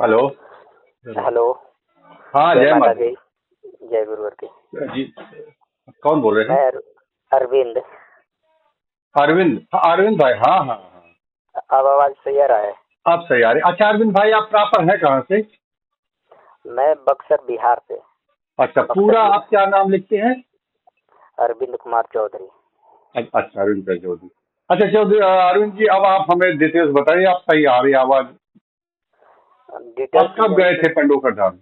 Hello. Hello. हाँ, जय जय माता माता दी। जय गुरुवर की। दी जी। कौन बोल रहे मैं हैं? अरविंद। अरविंद, हाँ, अरविंद भाई, हाँ हाँ हाँ। अब आवाज सही आ रहा है? आप सही आ रहे। अच्छा अरविंद भाई, आप प्रॉपर हैं कहाँ से? मैं बक्सर बिहार से। अच्छा, बक्सर पूरा आप जिला। क्या नाम लिखते हैं? अरविंद कुमार चौधरी। अच्छा, अरविंद भाई चौधरी। अच्छा चौधरी, अरविंद जी, अब आप हमें डिटेल्स बताइए। आप सही आ रही आवाज। आप डिटेल्स कब यही गए कि थे पंडोखर धाम?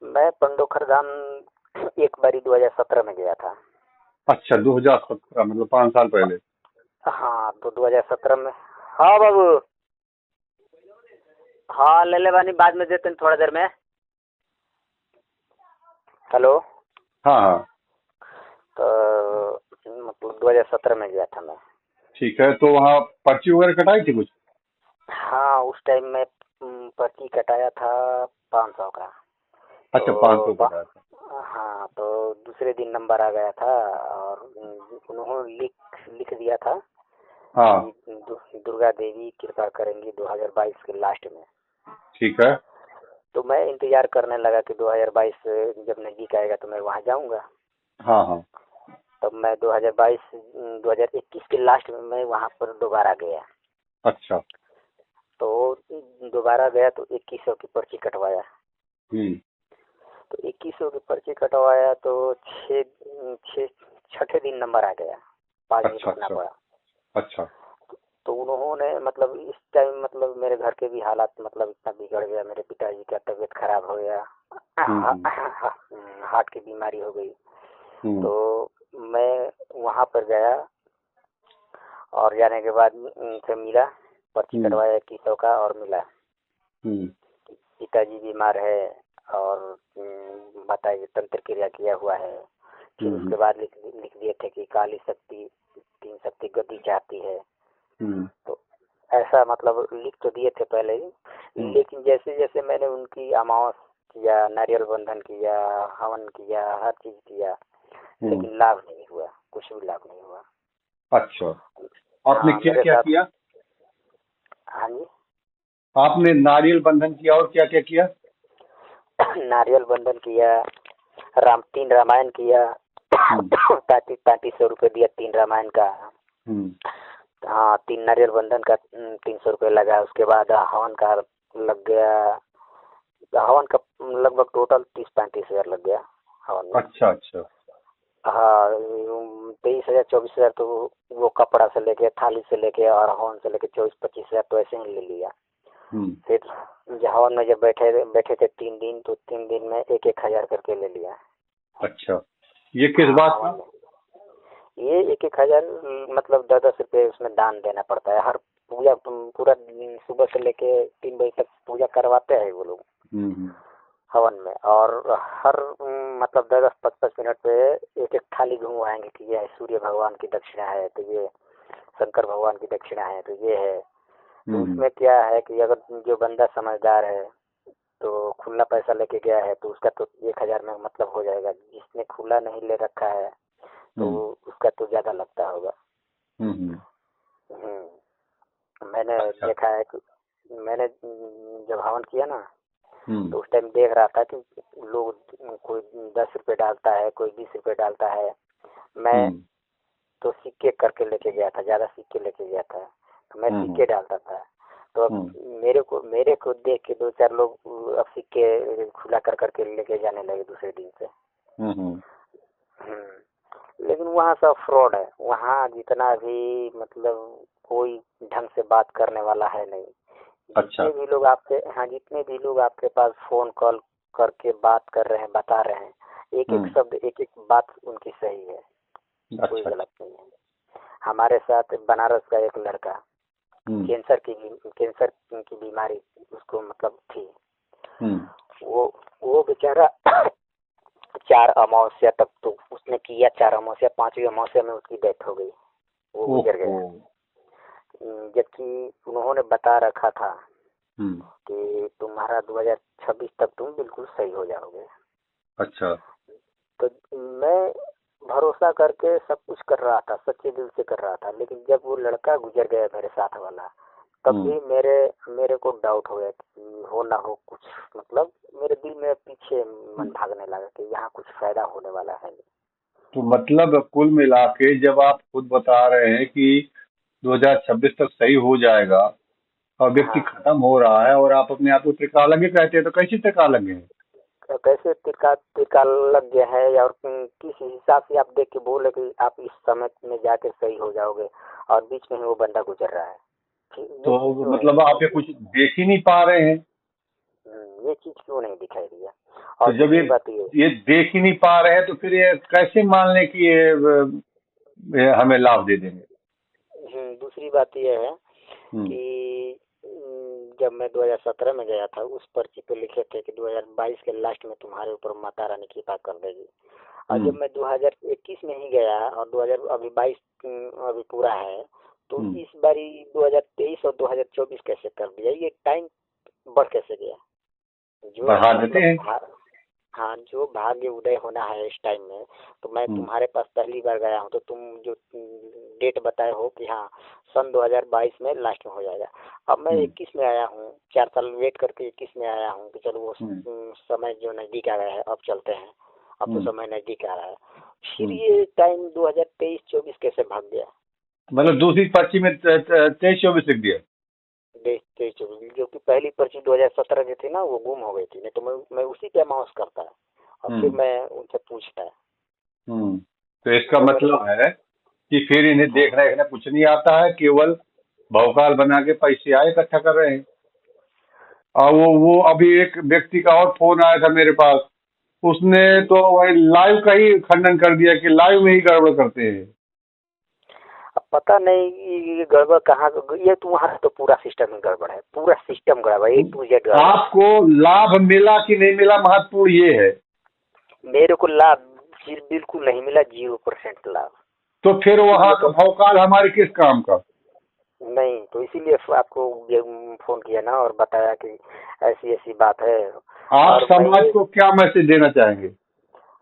मैं पंडोखर धाम एक बारी 2017 में गया था। अच्छा, 2017, मतलब 5 साल पहले। हाँ, तो 2017 में। हाँ बाबू। हाँ, ले ले बानी, बाद में देते हैं थोड़ा देर में। हेलो। हाँ हाँ। तो मतलब 2017 में गया था मैं। ठीक है, तो वहाँ पर्ची वगैरह कटाई थी कुछ? हाँ, उस टाइम में पर्ची कटाया था 500 का। अच्छा, 500 तो कटाया था। हाँ, तो दूसरे दिन नंबर आ गया था। और उन्होंने लिख लिख दिया था हाँ। कि दुर्गा देवी कृपा करेंगी 2022 के लास्ट में। ठीक है। तो मैं इंतजार करने लगा कि 2022 जब नजदीक आएगा तो मैं वहाँ जाऊँगा। हाँ हाँ। तब मैं 2021 के लास्ट में मैं वहाँ पर दोबारा गया। अच्छा। तो दोबारा गया तो 2100 की पर्ची कटवाया। हम्म। तो 2100 की पर्ची कटवाया तो छः छः छठे दिन नंबर आ गया। 5 दिन अच्छा रुकना अच्छा। पड़ा। अच्छा। तो उन्होंने मतलब इस टाइम मतलब मेरे घर के भी हालात मतलब इतना बिगड़ गया, मेरे पिताजी का तबीयत खराब हो गया। हम्म। हार्ट की बीमारी हो गई। हम्म। तो मैं वहाँ पर गया और जाने के बाद उनसे मिला। पर्ची हम्म। कटवाया 2100 का और मिला। हम्म। पिताजी बीमार है और बताइए तंत्र क्रिया किया हुआ है। फिर हम्म। उसके बाद लिख लिख दिए थे कि काली शक्ति 3 शक्ति गति चाहती है। हम्म। तो ऐसा मतलब लिख तो दिए थे पहले ही। हम्म। लेकिन जैसे जैसे मैंने उनकी अमावस किया, नारियल बंधन किया, हवन किया, हर चीज किया, हम्म। लेकिन लाभ नहीं हुआ, कुछ भी लाभ नहीं हुआ। अच्छा, आपने हाँ, क्या मेरे क्या साथ। किया? हाँ जी। आपने नारियल बंधन किया और क्या क्या किया? नारियल बंधन किया, 3 रामायण किया। हम्म। 3500 रुपये दिया 3 रामायण का। हम्म। हाँ, 3 नारियल बंधन का 300 रुपये लगा। उसके बाद हवन का लग गया। हवन का लगभग टोटल 30-35 हज़ार लग गया हवन में। अच्छा अच्छा। हाँ, 23 हज़ार 24 हज़ार तो वो कपड़ा से लेके, थाली से लेके और हवन से लेके 24-25 हज़ार तो ऐसे ही ले लिया। हम्म। फिर हवन में जब बैठे बैठे थे 3 दिन, तो 3 दिन में 1-1 हज़ार करके ले लिया। अच्छा, ये किस हाँ, बात हवन का? में ये 1-1 हज़ार मतलब 10-10 रुपये उसमें दान देना पड़ता है। हर पूजा पूरा दिन सुबह से लेके 3 बजे तक पूजा करवाते हैं वो लोग हम्म। हवन में। और हर मतलब 10-10 5-5 मिनट पे एक एक थाली घुमाएंगे कि ये सूर्य भगवान की दक्षिणा है, तो ये शंकर भगवान की दक्षिणा है, तो ये है। तो हम्म। उसमें क्या है कि अगर जो बंदा समझदार है तो खुला पैसा लेके गया है तो उसका तो 1 हज़ार में मतलब हो जाएगा। जिसने खुला नहीं ले रखा है तो हम्म। उसका तो ज्यादा लगता होगा। हम्म। मैंने अच्छा। देखा है कि मैंने जब हवन किया ना, हम्म। तो उस टाइम देख रहा था कि लोग कोई 10 रुपये डालता है, कोई 20 रुपये डालता है। मैं हम्म। तो सिक्के करके लेके गया था, ज्यादा सिक्के लेके गया था, तो मैं हम्म। सिक्के डालता था। तो अब हम्म। मेरे को देख के 2-4 लोग अब सिक्के खुला कर करके लेके जाने लगे दूसरे दिन से। हम्म। लेकिन वहाँ सब फ्रॉड है। वहाँ जितना भी मतलब कोई ढंग से बात करने वाला है नहीं। अच्छा। जितने भी लोग आपके पास फोन कॉल करके बात कर रहे हैं, बता रहे हैं, एक एक हम्म। शब्द, एक एक बात उनकी सही है, कोई अच्छा गलत अच्छा। नहीं है। हमारे साथ बनारस का एक लड़का, हम्म। कैंसर की बीमारी उसको मतलब थी। हम्म। वो वो बेचारा 4 अमावस्या तक तो उसने किया, 4 अमावस्या, 5वीं अमावस्या में उसकी डेथ हो गई, वो गुजर ओहो। गया। जबकि उन्होंने बता रखा था हम्म। कि तुम्हारा 2026 तक तुम बिल्कुल सही हो जाओगे। अच्छा। तो मैं भरोसा करके सब कुछ कर रहा था, सच्चे दिल से कर रहा था। लेकिन जब वो लड़का गुजर गया मेरे साथ वाला, तब भी मेरे को डाउट हो गया कि हो ना हो कुछ, मतलब मेरे दिल में पीछे मन भागने लगा कि यहाँ कुछ फायदा होने वाला है नहीं। तो मतलब कुल मिला के जब आप खुद बता रहे हैं कि 2026 तक सही हो जाएगा और व्यक्ति हाँ, खत्म हो रहा है और आप अपने आप को त्रिकालज्ञ कहते हैं, तो कैसे त्रिकालज्ञ हैं? कैसे टिका लग गया है, और किस हिसाब से आप देख के बोले कि आप इस समय में जाके सही हो जाओगे और बीच में ही वो बंदा गुजर रहा है। ये तो चीज क्यों नहीं मतलब आप दिखाई ये दी कुछ देख ही नहीं पा रहे हैं। ये चीज क्यों नहीं दिखाई दिया। तो और जब दूसरी बात ये, ये देख ही नहीं पा रहे हैं तो फिर ये कैसे मान लें कि ये हमें लाभ दे देंगे? दूसरी बात ये है हम्म। कि जब मैं 2017 में गया था, उस पर्ची पे लिखे थे कि 2022 के लास्ट में तुम्हारे ऊपर माता रानी कृपा कर देगी। और जब मैं 2021 में ही गया और 2000 अभी 22 अभी पूरा है, तो इस बारी 2023 और 2024 कैसे कर दिया, ये टाइम बढ़ कैसे गया? जो बढ़ा देते मतलब हैं। हाँ, जो भाग्य उदय होना है इस टाइम में, तो मैं हम्म। तुम्हारे पास पहली बार गया हूँ, तो तुम जो डेट बताए हो कि हाँ सन 2022 में लास्ट में हो जाएगा। अब मैं 21 में आया हूँ, 4 साल वेट करके 21 में आया हूँ कि चलो वो समय जो नजदीक आ गया है, अब चलते हैं, अब तो समय नजदीक आ रहा है। फिर ये टाइम 2023-24 कैसे भाग गया? मतलब दूसरी पर्ची में 23-24 लिख दिया। 23-24, जो कि पहली पर्ची 2017 जो थी ना, वो गुम हो गई थी, नहीं तो मैं उसी पे अमाउंस करता है और फिर मैं उनसे पूछता है। तो इसका तो मेरे मतलब है कि फिर इन्हें हाँ, देखना देखना कुछ नहीं आता है, केवल भौकाल बना के पैसे आए इकट्ठा कर रहे हैं। और वो अभी एक व्यक्ति का और फोन आया था मेरे पास, उसने तो वही लाइव का ही खंडन कर दिया कि लाइव में ही गड़बड़ करते हैं। अब पता नहीं ये गड़बड़ कहाँ, ये तो वहाँ तो पूरा सिस्टम ही गड़बड़ है, पूरा सिस्टम गड़बड़ है, A to Z गड़बड़ है। आपको लाभ मिला कि नहीं मिला, महत्वपूर्ण ये है। मेरे को लाभ बिल्कुल नहीं मिला, 0% लाभ। तो फिर वहां इसीलिए का तो भौकाल हमारे किस काम का? नहीं, तो इसीलिए आपको ये फोन किया ना और बताया कि ऐसी ऐसी बात है। आप और समाज को क्या मैसेज देना चाहेंगे?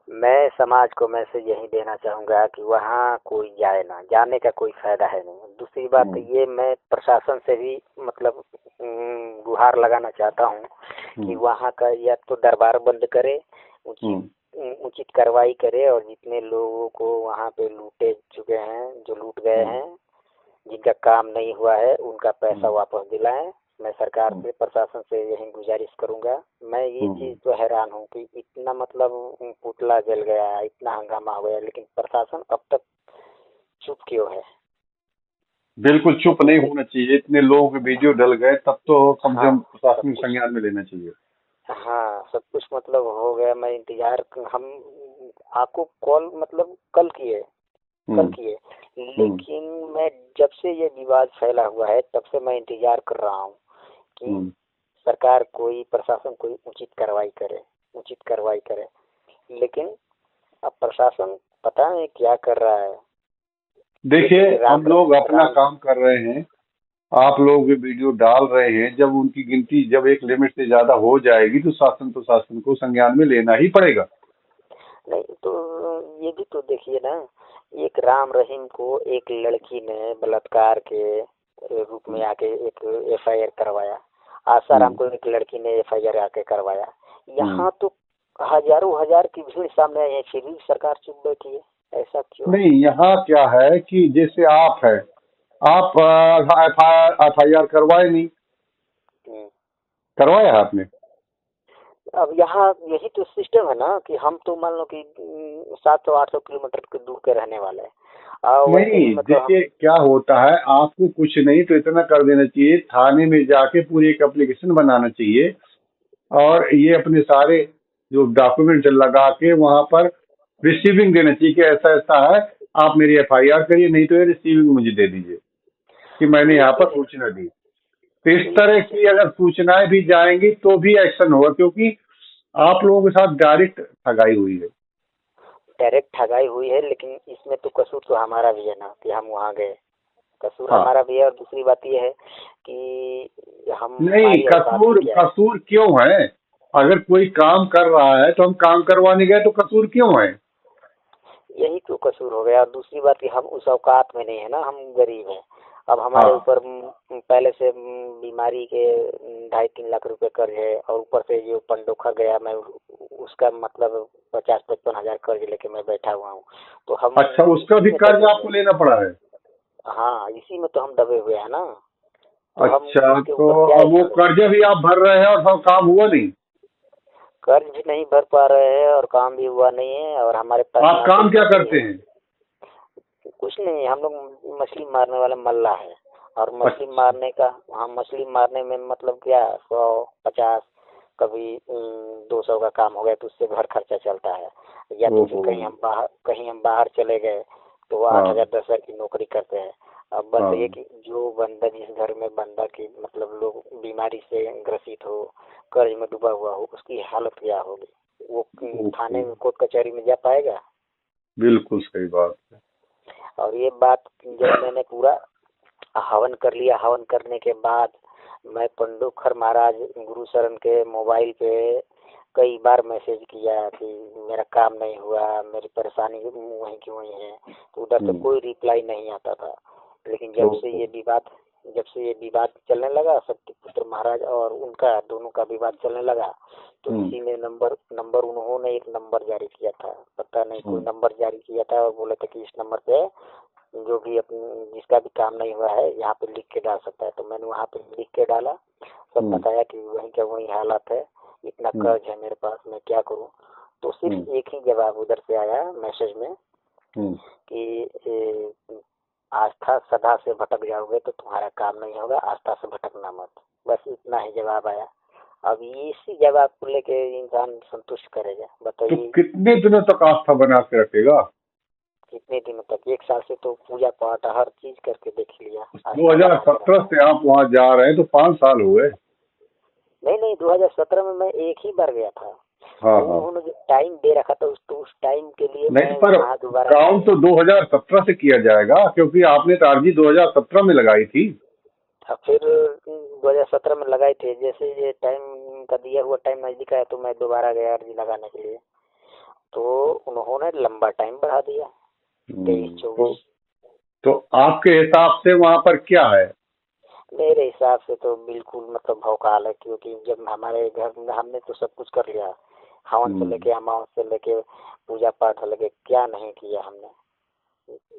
मैं समाज को मैसेज यही देना चाहूँगा कि वहाँ कोई जाए ना, जाने का कोई फायदा है नहीं। दूसरी बात ये, मैं प्रशासन से भी मतलब गुहार लगाना चाहता हूँ कि वहाँ का या तो दरबार बंद करे, उचित कार्रवाई करे, और जितने लोगों को वहाँ पे लूटे चुके हैं, जो लूट गए हैं, जिनका काम नहीं हुआ है, उनका पैसा वापस दिलाएं। मैं सरकार से, प्रशासन से यही गुजारिश करूंगा। मैं ये चीज तो हैरान हूँ कि इतना मतलब पुतला जल गया, इतना हंगामा हो गया, लेकिन प्रशासन अब तक चुप क्यों है? बिल्कुल चुप नहीं होना चाहिए। इतने लोगों के वीडियो डल गए, तब तो कम से हाँ, कम सब प्रशासनिक कुछ, संज्ञान में लेना चाहिए। हाँ सब कुछ मतलब हो गया। मैं इंतजार, हम आपको कॉल मतलब कल किए, लेकिन मैं जब से ये विवाद फैला हुआ है, तब से मैं इंतजार कर रहा हूँ कि सरकार कोई, प्रशासन कोई उचित कार्रवाई करे। लेकिन अब प्रशासन पता नहीं क्या कर रहा है। देखिए, राम हम लोग अपना राम काम कर रहे हैं, आप लोग भी वीडियो डाल रहे हैं। जब उनकी गिनती जब एक लिमिट से ज्यादा हो जाएगी तो शासन को संज्ञान में लेना ही पड़ेगा। नहीं तो ये भी तो देखिए ना, एक राम रहीम को एक लड़की ने बलात्कार के रूप में आके एक FIR करवाया, आसाराम को एक लड़की ने FIR आके करवाया। यहाँ तो हजारों हजार की भीड़ सामने आई है, फिर भी सरकार चुप बैठी है। ऐसा क्यों है? नहीं, यहाँ क्या है कि जैसे आप है, आप FIR करवाए नहीं, हम्म। करवाया है आपने? अब यहाँ यही तो सिस्टम है ना कि हम तो मान लो कि 700-800 किलोमीटर के दूर के रहने वाले हैं, और वैसे नहीं, ही मतलब हम देखिए क्या होता है, आपको कुछ नहीं तो इतना कर देना चाहिए, थाने में जाके पूरी एक एप्लीकेशन बनाना चाहिए और ये अपने सारे जो डॉक्यूमेंट लगा के वहां पर रिसीविंग देना चाहिए कि ऐसा ऐसा है, आप मेरी FIR करिए, नहीं तो ये रिसीविंग मुझे दे दीजिए कि मैंने यहाँ पर लेकिन सूचना दी। तो इस तरह की अगर सूचनाएं भी जाएंगी तो भी एक्शन होगा, क्योंकि आप लोगों के साथ डायरेक्ट ठगाई हुई है। डायरेक्ट ठगाई हुई है, लेकिन इसमें तो कसूर तो हमारा भी है ना कि हम वहाँ गए, कसूर हाँ, हमारा भी है। और दूसरी बात ये है कि नहीं, हमारी औकात भी कसूर क्या है। कसूर क्यों है? अगर कोई काम कर रहा है तो हम काम करवाने गए, तो कसूर क्यों है? यही तो कसूर हो गया। और दूसरी बात कि हम उस औकात में नहीं है ना, हम गरीब हैं। अब हमारे हाँ ऊपर पहले से बीमारी के 2.5-3 लाख रुपए कर्ज है, और ऊपर से जो पंडोखा गया, मैं उसका मतलब 50-55 हजार कर्ज लेके मैं बैठा हुआ हूँ। तो हम अच्छा, उसका इसी भी में कर्ज दबे आपको हुए लेना पड़ा है? हैं। हाँ, इसी में तो हम दबे हुए हैं ना। तो हम अच्छा, इसके तो ऊपर क्या अब वो करें? कर्ज भी आप भर रहे हैं और सब काम हुआ नहीं? कर्ज भी नहीं भर पा रहे हैं और काम भी हुआ नहीं है, और हमारे पास आप ना कोई काम क्या नौकरी करते है। हैं? कुछ नहीं, हम लोग मछली मारने वाले मल्लाह है। और मछली अच्छा। मारने का, हाँ, मछली मारने में मतलब क्या 100-50, कभी 200 का काम हो गया तो उससे घर खर्चा चलता है। या तो फिर ओहो। कहीं हम बाहर चले गए तो वो हाँ 8,000-10,000 की नौकरी करते हैं। अब बस ये हाँ। कि जो बंदा, जिस घर में बंदा की मतलब लोग बीमारी से ग्रसित हो, कर्ज में डूबा हुआ हो, उसकी हालत क्या होगी? वो ओके। थाने में, कोर्ट कचहरी में जा पाएगा? बिल्कुल सही बात है। और ये बात जब मैंने पूरा हवन कर लिया, हवन करने के बाद मैं पंडोखर महाराज गुरु शरण के मोबाइल पे कई बार मैसेज किया कि मेरा काम नहीं हुआ, मेरी परेशानी वहीं की वहीं है। तो उधर से हम्म। कोई रिप्लाई नहीं आता था। लेकिन जब से ये विवाद चलने लगा, शक्तिपुत्र महाराज और उनका दोनों का विवाद चलने लगा, तो हम्म। इसी में नंबर उन्होंने एक नंबर जारी किया था, पता नहीं कोई हम्म। नंबर जारी किया था, और बोले थे कि इस नंबर पे जो भी अपनी जिसका भी काम नहीं हुआ है यहाँ पे लिख के डाल सकता है। तो मैंने वहाँ पे लिख के डाला, सब हम्म। बताया कि वहीं का वहीं हालत है, इतना हम्म। कर्ज है मेरे पास, मैं क्या करूँ। तो सिर्फ एक ही जवाब उधर से आया मैसेज में हम्म। कि आस्था सदा से भटक जाओगे तो तुम्हारा काम नहीं होगा, आस्था से भटकना मत। बस इतना ही जवाब आया। अब इसी जवाब को लेके इंसान संतुष्ट करेगा, तो बताइए? कितने दिनों तक आस्था बना के रखेगा? कितने दिनों तक? 1 साल से तो पूजा पाठ हर चीज करके देख लिया, आस्था बना के 2017 रखा। से आप वहाँ जा रहे हैं तो 5 साल हुए। नहीं नहीं, 2017 में मैं एक ही बार गया था। हाँ वो हाँ। उन्होंने जो टाइम दे रखा था उस टाइम के लिए नहीं मैं पर वहाँ दोबारा नहीं काउंट गया। तो 2017 से किया जाएगा, क्योंकि आपने तो अर्जी 2017 में लगाई थी। अब फिर 2017 में लगाए थे, जैसे ये टाइम का दिया हुआ टाइम नजदीक आया तो मैं दोबारा गया अर्जी लगाने के लिए। तो उन्होंने लंबा टाइम बढ़ा दिया, 23-24। तो आपके हिसाब से वहाँ पर क्या है? मेरे हिसाब से तो बिल्कुल मतलब भौकाल है, क्योंकि जब हमारे घर में हमने तो सब कुछ कर लिया, हवन से लेके अमावस से लेके पूजा पाठ से लेके, क्या नहीं किया हमने।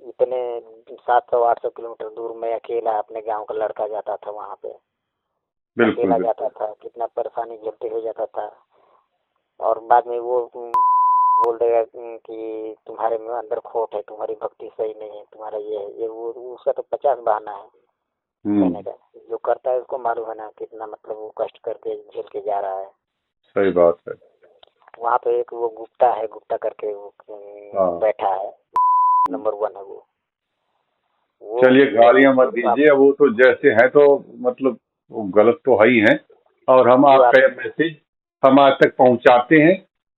इतने 700-800 किलोमीटर दूर मैं अकेला, अपने गांव का लड़का जाता था वहां पे, बिल्कुल अकेला जाता बिल्कुल। था, कितना परेशानी झेलते हुए जाता था। और बाद में वो बोल देगा कि तुम्हारे में अंदर खोट है, तुम्हारी भक्ति सही नहीं है, तुम्हारा ये है ये वो, उसका तो 50 बहाना है कहने का। जो करता है उसको मालूम है ना कितना मतलब वो कष्ट करके झेल के जा रहा है। सही बात है। वहाँ पे एक वो गुप्ता है, गुप्ता करके वो हाँ। बैठा है, नंबर 1 है वो चलिए, भी गालियां मत आप दीजिए, वो तो जैसे हैं तो मतलब वो गलत तो है ही है। और हम जो आप आपका ये मैसेज हमारे तक पहुंचाते हैं,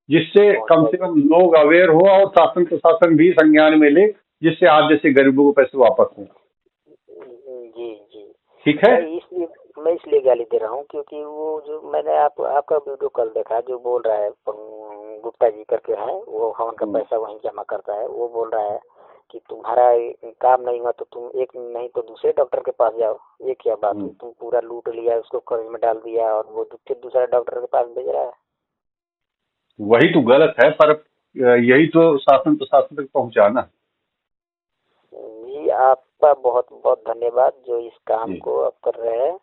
जिससे कम से पहुँचाइए। कम लोग अवेयर हो और शासन प्रशासन भी संज्ञान में ले, जिससे आप जैसे गरीबों को पैसे वापस हों। जी जी। ठीक है। मैं इसलिए गाली दे रहा हूँ क्योंकि वो जो मैंने आपका वीडियो कल देखा, जो बोल रहा है गुप्ता जी करके है, वो हवन का पैसा वहीं जमा करता है, वो बोल रहा है कि तुम्हारा काम नहीं हुआ तो तुम एक नहीं तो दूसरे डॉक्टर के पास जाओ। ये क्या बात हुई? तुम पूरा लूट लिया, उसको कर्ज में डाल दिया, और वो फिर दूसरा डॉक्टर के पास भेज रहा है। वही तो गलत है, पर यही तो शासन प्रशासन तक पहुंचाना। जी, आपका बहुत बहुत धन्यवाद जो इस काम जी को आप कर रहे हैं। जी।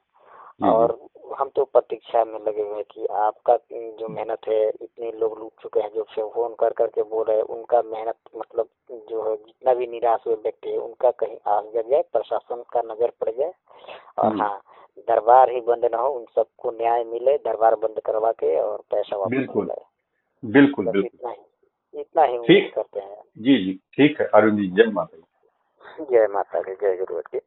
जी और हम तो प्रतीक्षा में लगे हुए हैं कि आपका जो मेहनत है, इतने लोग लूट चुके हैं जो फोन कर करके बोल रहे हैं, उनका मेहनत मतलब जो है, जितना भी निराश हुए व्यक्ति है उनका कहीं आग जग जाए, प्रशासन का नजर पड़ जाए। और हाँ, दरबार ही बंद ना हो, उन सबको न्याय मिले, दरबार बंद करवा के और पैसा वापस मिल बिल्कुल जाए। बिल्कुल बस बिल्कुल। इतना ही उम्मीद ठीक। करते हैं। जी जी, ठीक है अरुण जी, जय माता दी। जय माता दी, जय गुरु जी।